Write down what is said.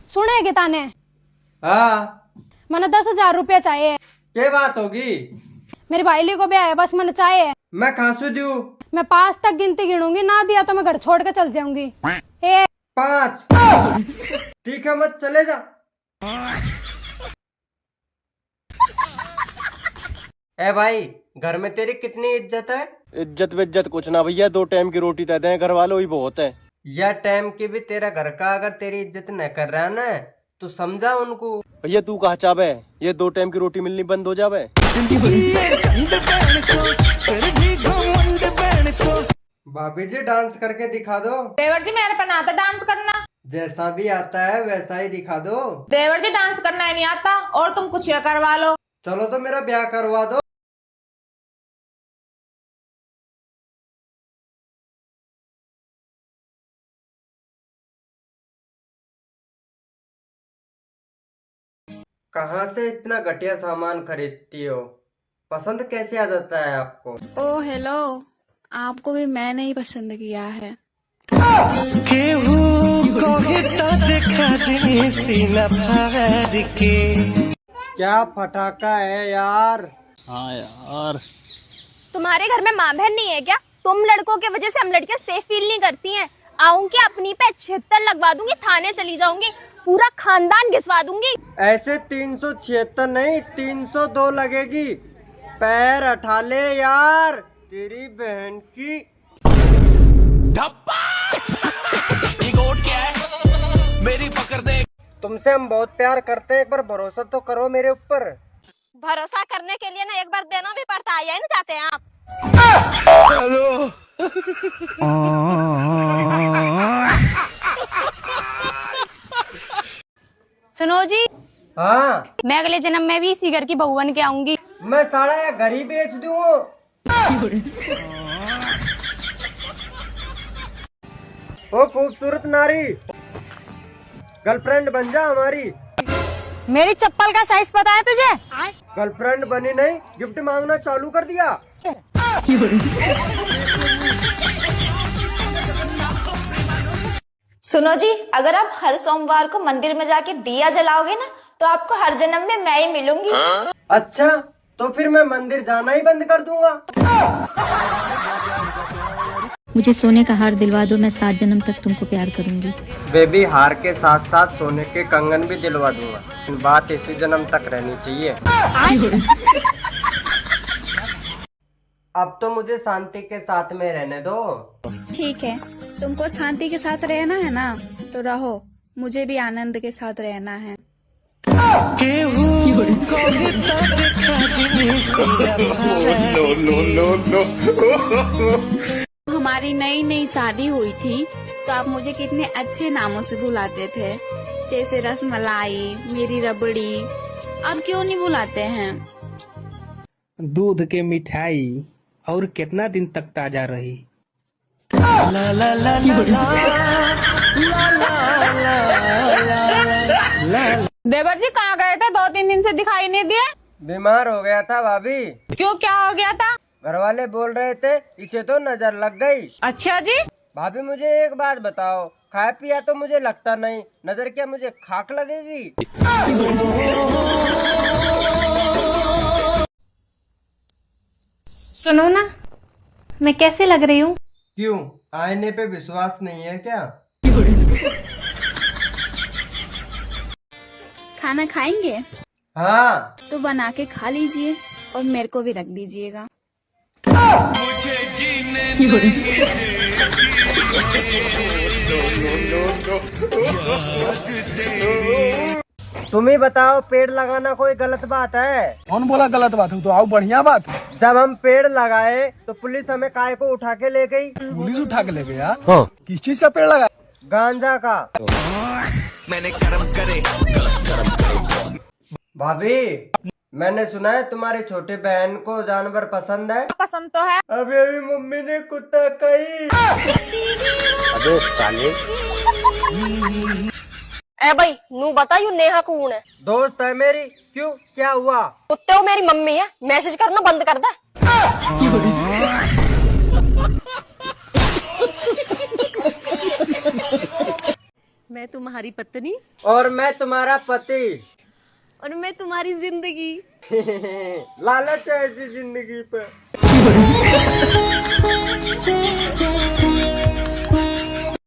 सुने गीता ने हाँ, मैंने 10,000 रुपया चाहिए। क्या बात होगी? मेरी भाईली को भी है, बस मैंने चाहिए। मैं खांसू दूं? मैं 5 तक गिनती गिनूंगी, ना दिया तो मैं घर छोड़ के चल जाऊंगी। 5। ठीक है, मत चले जा। ए भाई, घर में तेरी कितनी इज्जत है? इज्जत विज्जत कुछ ना भैया, 2 टाइम की रोटी दे दें घर वालों ही बहुत है। यह टाइम की भी तेरा घर का अगर तेरी इज्जत न कर रहा है ना, तो समझा उनको। भैया तू कहा चाबे, ये 2 टाइम की रोटी मिलनी बंद हो जावे। भाभी जी, डांस करके दिखा दो। देवर जी मेरे पर ना आता डांस करना। जैसा भी आता है वैसा ही दिखा दो। देवर जी डांस करना ही नहीं आता, और तुम कुछ ये करवा लो। चलो तो मेरा ब्याह करवा दो। कहाँ से इतना घटिया सामान खरीदती हो? पसंद कैसे आ जाता है आपको? ओ हेलो, आपको भी मैंने ही पसंद किया है। क्या फटाका है यार। हाँ यार, तुम्हारे घर में माँ बहन नहीं है क्या? तुम लड़कों की वजह से हम लड़कियां सेफ फील नहीं करती हैं। आऊंगी अपनी पे 76 लगवा दूंगी, थाने चली जाऊंगी, पूरा खानदान घिसवा दूंगी। ऐसे 376 नहीं, 302 लगेगी। पैर हटा ले यार, तेरी बहन की। मेरी पकड़ दे। तुमसे हम बहुत प्यार करते हैं, एक बार भरोसा तो करो मेरे ऊपर। भरोसा करने के लिए ना एक बार देना भी पड़ता है, यही नहीं चाहते हैं आप? सुनो जी, हाँ, मैं अगले जन्म में भी इसी घर की बहू बन के आऊंगी। मैं साड़ा या घर ही बेच दूँ। ओ खूबसूरत नारी, गर्लफ्रेंड बन जा हमारी। मेरी चप्पल का साइज पता है तुझे? गर्लफ्रेंड बनी नहीं, गिफ्ट मांगना चालू कर दिया। सुनो जी, अगर आप हर सोमवार को मंदिर में जाके दिया जलाओगे ना, तो आपको हर जन्म में मैं ही मिलूंगी। अच्छा, तो फिर मैं मंदिर जाना ही बंद कर दूंगा। मुझे सोने का हार दिलवा दो, मैं 7 जन्म तक तुमको प्यार करूंगी। बेबी, हार के साथ साथ सोने के कंगन भी दिलवा दूंगा। बात इसी जन्म तक रहनी चाहिए। अब तो मुझे शांति के साथ में रहने दो। ठीक है, तुमको शांति के साथ रहना है ना, तो रहो, मुझे भी आनंद के साथ रहना है। हमारी नई नई शादी हुई थी तो आप मुझे कितने अच्छे नामों से बुलाते थे, जैसे रसमलाई, मेरी रबड़ी। अब क्यों नहीं बुलाते हैं? दूध के मिठाई और कितना दिन तक ताजा रही? देवर जी कहाँ गए थे? 2-3 दिन से दिखाई नहीं दिए। बीमार हो गया था भाभी। क्यों, क्या हो गया था? घर वाले बोल रहे थे इसे तो नजर लग गई। अच्छा जी। भाभी मुझे एक बात बताओ, खाया पिया तो मुझे लगता नहीं, नजर क्या मुझे खाक लगेगी? सुनो ना, मैं कैसे लग रही हूँ? क्यों, आईने पे विश्वास नहीं है क्या? खाना खाएंगे? हाँ। तो बना के खा लीजिए और मेरे को भी रख दीजिएगा। मुझे जीने नहीं तुम ही बताओ, पेड़ लगाना कोई गलत बात है? कौन बोला गलत बात हो? तो आओ बढ़िया बात। जब हम पेड़ लगाए तो पुलिस हमें काय को उठा के ले गई? पुलिस उठा के ले गया? किस चीज का पेड़ लगा? गांजा का। मैंने कर्म करे। भाभी, मैंने सुना है तुम्हारी छोटी बहन को जानवर पसंद है। पसंद तो है। अभी अभी मम्मी ने कुत्ता कही। अबे साले। ए भाई, नू बता यू नेहा कौन है? दोस्त है मेरी। क्यों, क्या हुआ? कुत्ते हो मेरी मम्मी है, मैसेज करना बंद कर दे। मैं तुम्हारी पत्नी और मैं तुम्हारा पति। और मैं तुम्हारी जिंदगी। लालच है ऐसी जिंदगी पे।